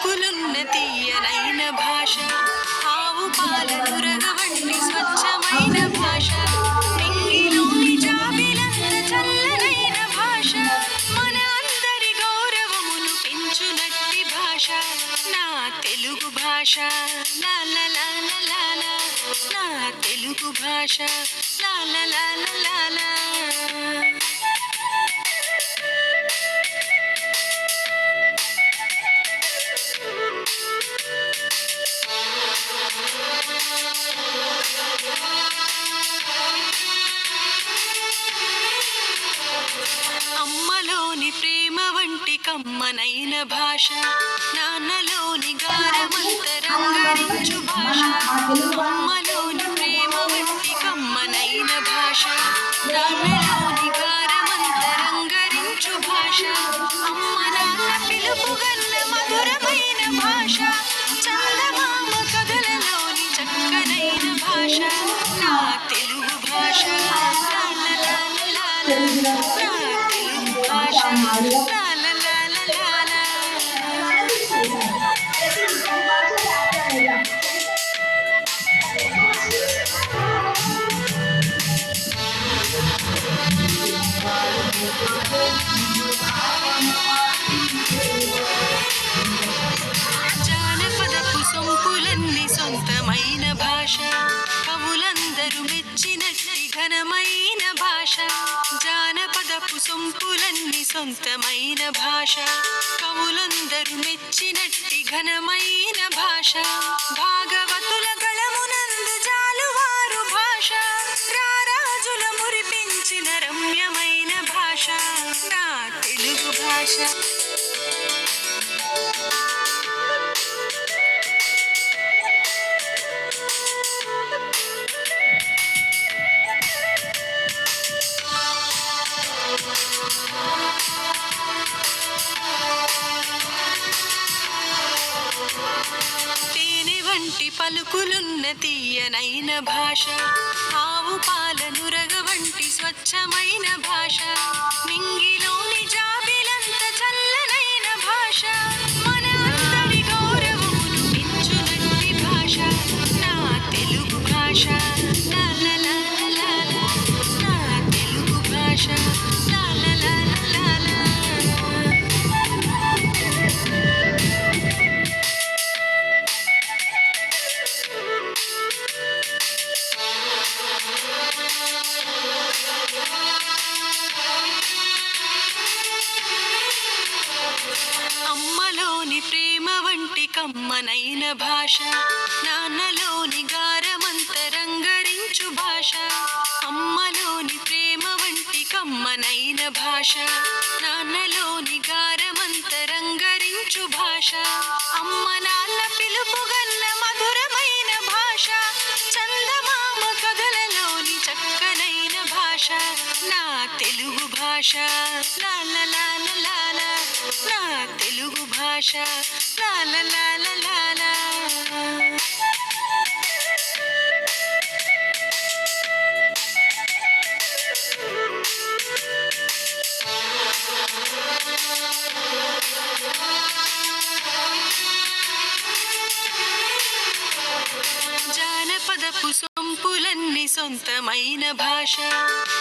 పలుకులున్న తీయనైన భాష, ఆవు పాల నురగవంటి స్వచ్ఛమైన భాష, నింగిలోని జాబిలంత చల్లనైన భాష, మన అందరి గౌరవమును పెంచునట్టి భాష నా తెలుగు భాష. లా లా లా లా లా లా, నా తెలుగు భాష. లా లా లా లా లా లా. అమ్మలోని ప్రేమ వంటి కమ్మనైన భాష, నాన్నలోని గారమంత రంగరించు భాష. అమ్మలోని ప్రేమ వంటి కమ్మనైన భాష, నాన్నలోని గారమంత రంగరించు భాష. అమ్మ నాన్న పిలుపుగల్ల మధురమైన భాష, చందమామ కథలలోని చక్కనైన భాష నా తెలుగు భాష. లా లా లా లా లా, నా తెలుగు భాష. లా లా లా లా లా. జానపదపు సొంపులన్నీ సొంతమైన భాష, కవులందరూ మెచ్చినట్టి ఘనమైన భాష. జానపదపు సొంపులన్నీ సొంతమైన భాష, కవులందరూ మెచ్చినట్టి ఘనమైన భాష. భాగవతుల గళమునందు జాలువారు భాష, రారాజుల మురిపించిన రమ్యమైన భాష నా తెలుగు భాష. తేనె వంటి పలుకులున్న తీయనైన భాష, ఆవు పాల నురగ వంటి స్వచ్ఛమైన భాష, నింగిలోని జాబిలంత చల్లనైన భాష, మన అందరి గౌరవమును పెంచునట్టి భాష నా తెలుగు భాష. లా లా లా లా లా, నా తెలుగు భాష. లా లా లా లా లా. అమ్మలోని ప్రేమ వంటి కమ్మనైన భాష, నాన్నలోని గారమంత రంగరించు భాష. అమ్మలోని ప్రేమ వంటి కమ్మనైన భాష, నాన్నలోని గారమంత రంగరించు భాష. అమ్మ నాన్న పిలుపుగల్ల మధురమైన భాష, చందమామ కథలలోని చక్కనైన భాష నా తెలుగు భాష. లా లా లా లా లా, నా తెలుగు భాష. లా లా లా లా లా. జానపదపు సొంపులన్నీ సొంతమైన భాష,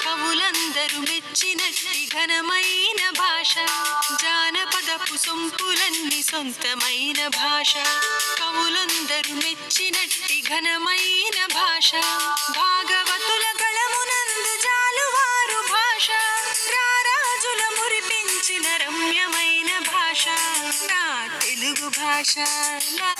కవులందరూ మెచ్చినట్టి ఘనమైన భాష. జానపదపు సొంపులన్నీ సొంతమైన భాష, కవులందరూ మెచ్చినట్టి ఘనమైన భాష. భాగవతుల గళమునందు జాలువారు భాష, రారాజుల మురిపించిన రమ్యమైన భాష నా తెలుగు భాష. లా